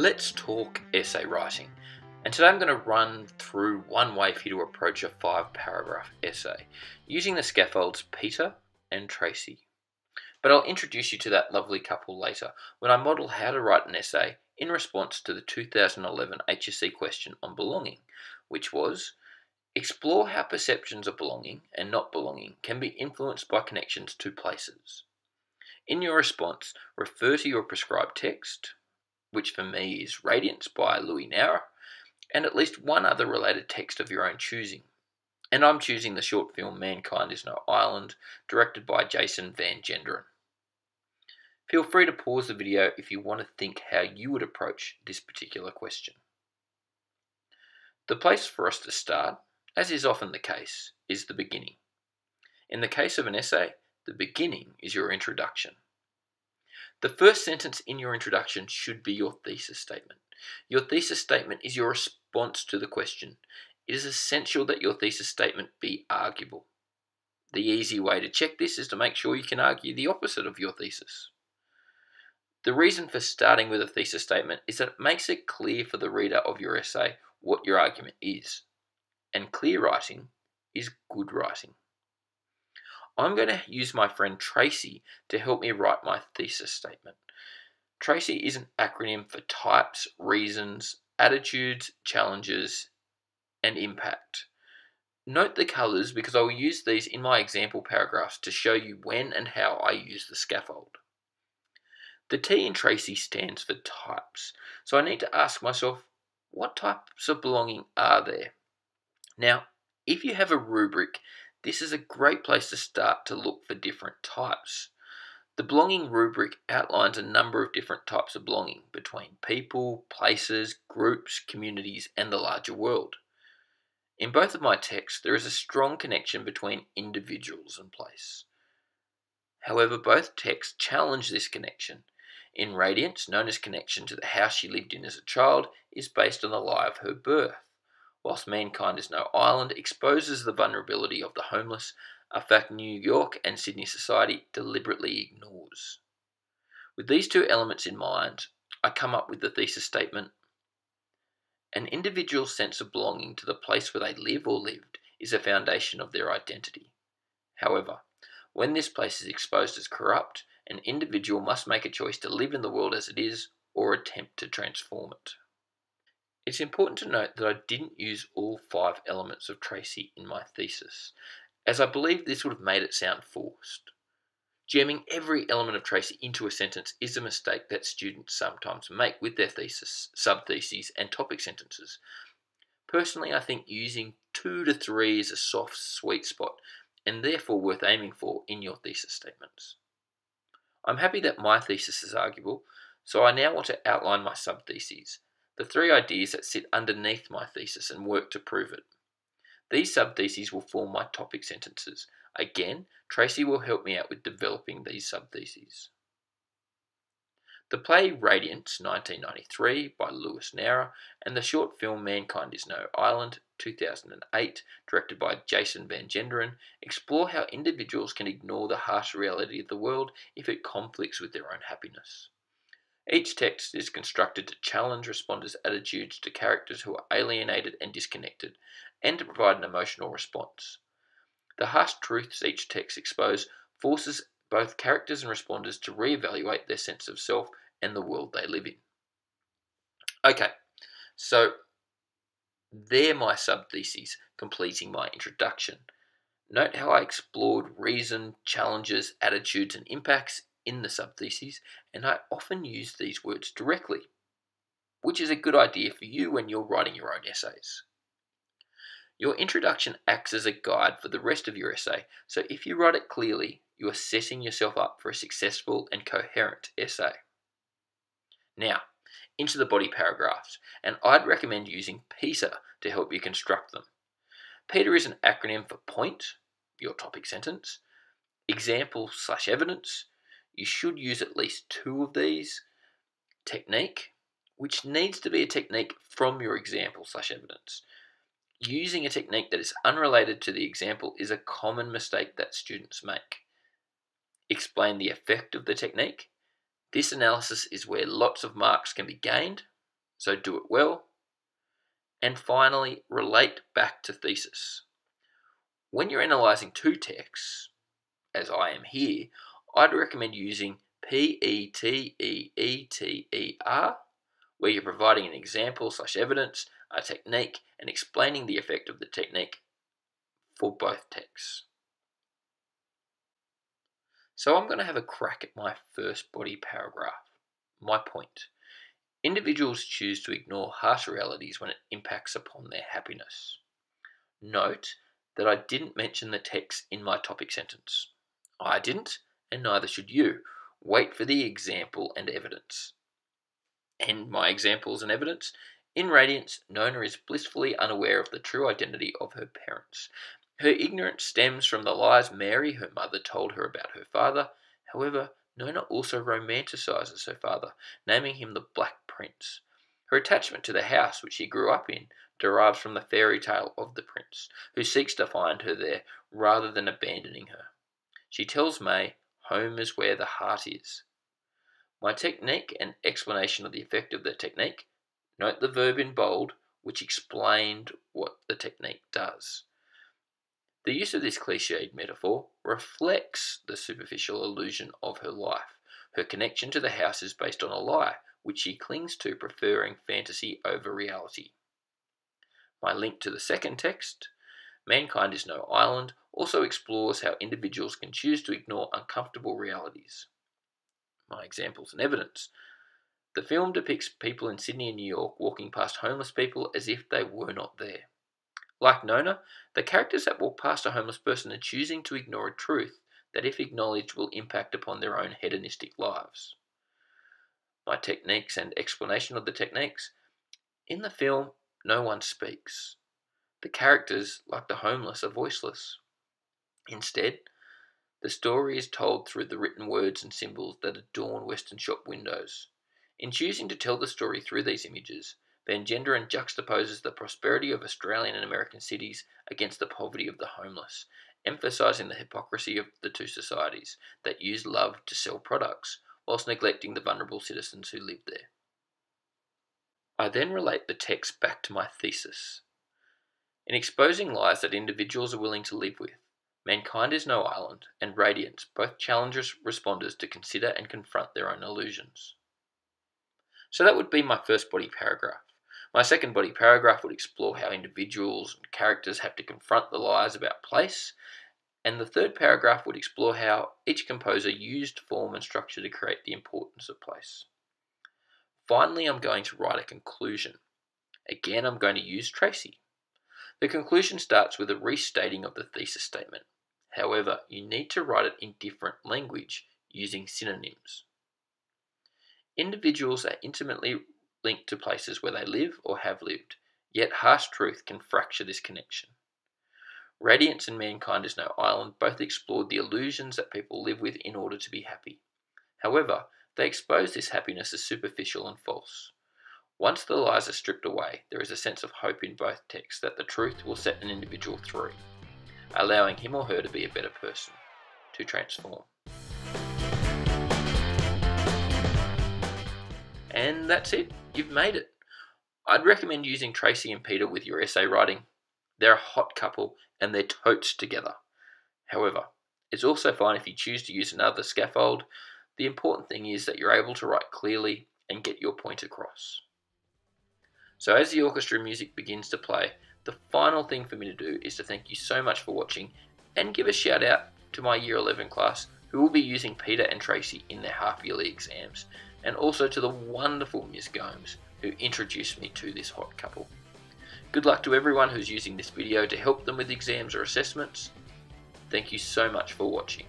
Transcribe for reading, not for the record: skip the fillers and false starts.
Let's talk essay writing. And today I'm going to run through one way for you to approach a 5-paragraph essay using the scaffolds P.E.T.E.R and Tracy. But I'll introduce you to that lovely couple later when I model how to write an essay in response to the 2011 HSC question on belonging, which was, explore how perceptions of belonging and not belonging can be influenced by connections to places. In your response, refer to your prescribed text, which for me is Radiance by T.R.A.C.I, and at least one other related text of your own choosing. And I'm choosing the short film Mankind is No Island, directed by Jason Van Genderen. Feel free to pause the video if you want to think how you would approach this particular question. The place for us to start, as is often the case, is the beginning. In the case of an essay, the beginning is your introduction. The first sentence in your introduction should be your thesis statement. Your thesis statement is your response to the question. It is essential that your thesis statement be arguable. The easy way to check this is to make sure you can argue the opposite of your thesis. The reason for starting with a thesis statement is that it makes it clear for the reader of your essay what your argument is. And clear writing is good writing. I'm going to use my friend Tracy to help me write my thesis statement. Tracy is an acronym for types, reasons, attitudes, challenges, and impact. Note the colours because I will use these in my example paragraphs to show you when and how I use the scaffold. The T in Tracy stands for types, so I need to ask myself, what types of belonging are there? Now, if you have a rubric, this is a great place to start to look for different types. The belonging rubric outlines a number of different types of belonging between people, places, groups, communities, and the larger world. In both of my texts, there is a strong connection between individuals and place. However, both texts challenge this connection. In Radiance, Nona's connection to the house she lived in as a child is based on the lie of her birth, whilst Mankind is No Island exposes the vulnerability of the homeless, a fact New York and Sydney society deliberately ignores. With these two elements in mind, I come up with the thesis statement. An individual's sense of belonging to the place where they live or lived is a foundation of their identity. However, when this place is exposed as corrupt, an individual must make a choice to live in the world as it is or attempt to transform it. It's important to note that I didn't use all 5 elements of Tracy in my thesis, as I believe this would have made it sound forced. Jamming every element of Tracy into a sentence is a mistake that students sometimes make with their thesis, sub-theses, and topic sentences. Personally, I think using 2 to 3 is a soft, sweet spot, and therefore worth aiming for in your thesis statements. I'm happy that my thesis is arguable, so I now want to outline my sub-theses, the 3 ideas that sit underneath my thesis and work to prove it. These sub-theses will form my topic sentences. Again, Tracy will help me out with developing these sub-theses. The play Radiance, 1993, by Lewis Nara, and the short film Mankind is No Island, 2008, directed by Jason Van Genderen, explore how individuals can ignore the harsh reality of the world if it conflicts with their own happiness. Each text is constructed to challenge responders' attitudes to characters who are alienated and disconnected, and to provide an emotional response. The harsh truths each text exposes forces both characters and responders to reevaluate their sense of self and the world they live in. Okay, so they're my sub-theses, completing my introduction. Note how I explored reason, challenges, attitudes, and impacts in the sub-theses, and I often use these words directly, which is a good idea for you when you're writing your own essays. Your introduction acts as a guide for the rest of your essay, so if you write it clearly, you are setting yourself up for a successful and coherent essay. Now, into the body paragraphs, and I'd recommend using P.E.T.E.R to help you construct them. P.E.T.E.R is an acronym for point, your topic sentence, example/evidence, you should use at least 2 of these, technique, which needs to be a technique from your example/evidence. Using a technique that is unrelated to the example is a common mistake that students make. Explain the effect of the technique. This analysis is where lots of marks can be gained. so do it well. And finally, relate back to thesis. When you're analysing two texts, as I am here, I'd recommend using P.E.T.E.R, where you're providing an example / evidence, a technique, and explaining the effect of the technique for both texts. So I'm going to have a crack at my first body paragraph. My point. Individuals choose to ignore harsh realities when it impacts upon their happiness. Note that I didn't mention the text in my topic sentence. I didn't, and neither should you. Wait for the example and evidence. And my examples and evidence. In Radiance, Nona is blissfully unaware of the true identity of her parents. Her ignorance stems from the lies Mary, her mother, told her about her father. However, Nona also romanticizes her father, naming him the Black Prince. Her attachment to the house which she grew up in derives from the fairy tale of the prince, who seeks to find her there rather than abandoning her. She tells May, home is where the heart is. My technique and explanation of the effect of the technique. Note the verb in bold, which explained what the technique does. The use of this cliched metaphor reflects the superficial illusion of her life. Her connection to the house is based on a lie, which she clings to, preferring fantasy over reality. My link to the second text, Mankind is No Island, also explores how individuals can choose to ignore uncomfortable realities. My examples and evidence. The film depicts people in Sydney and New York walking past homeless people as if they were not there. Like Nona, the characters that walk past a homeless person are choosing to ignore a truth that, if acknowledged, will impact upon their own hedonistic lives. My techniques and explanation of the techniques. In the film, no one speaks. The characters, like the homeless, are voiceless. Instead, the story is told through the written words and symbols that adorn Western shop windows. In choosing to tell the story through these images, Van Genderen juxtaposes the prosperity of Australian and American cities against the poverty of the homeless, emphasising the hypocrisy of the two societies that use love to sell products, whilst neglecting the vulnerable citizens who live there. I then relate the text back to my thesis. In exposing lies that individuals are willing to live with, Mankind is No Island and Radiance both challenge responders to consider and confront their own illusions. So that would be my first body paragraph. My second body paragraph would explore how individuals and characters have to confront the lies about place, and the third paragraph would explore how each composer used form and structure to create the importance of place. Finally, I'm going to write a conclusion. Again, I'm going to use Tracy. The conclusion starts with a restating of the thesis statement. However, you need to write it in different language using synonyms. Individuals are intimately linked to places where they live or have lived, yet harsh truth can fracture this connection. Radiance and Mankind is No Island both explored the illusions that people live with in order to be happy. However, they expose this happiness as superficial and false. Once the lies are stripped away, there is a sense of hope in both texts that the truth will set an individual free, allowing him or her to be a better person, to transform. And that's it. You've made it. I'd recommend using Tracy and Peter with your essay writing. They're a hot couple and they're totes together. However, it's also fine if you choose to use another scaffold. The important thing is that you're able to write clearly and get your point across. So as the orchestra music begins to play, the final thing for me to do is to thank you so much for watching and give a shout out to my Year 11 class who will be using Peter and Tracy in their half-yearly exams, and also to the wonderful Ms. Gomes who introduced me to this hot couple. Good luck to everyone who's using this video to help them with exams or assessments. Thank you so much for watching.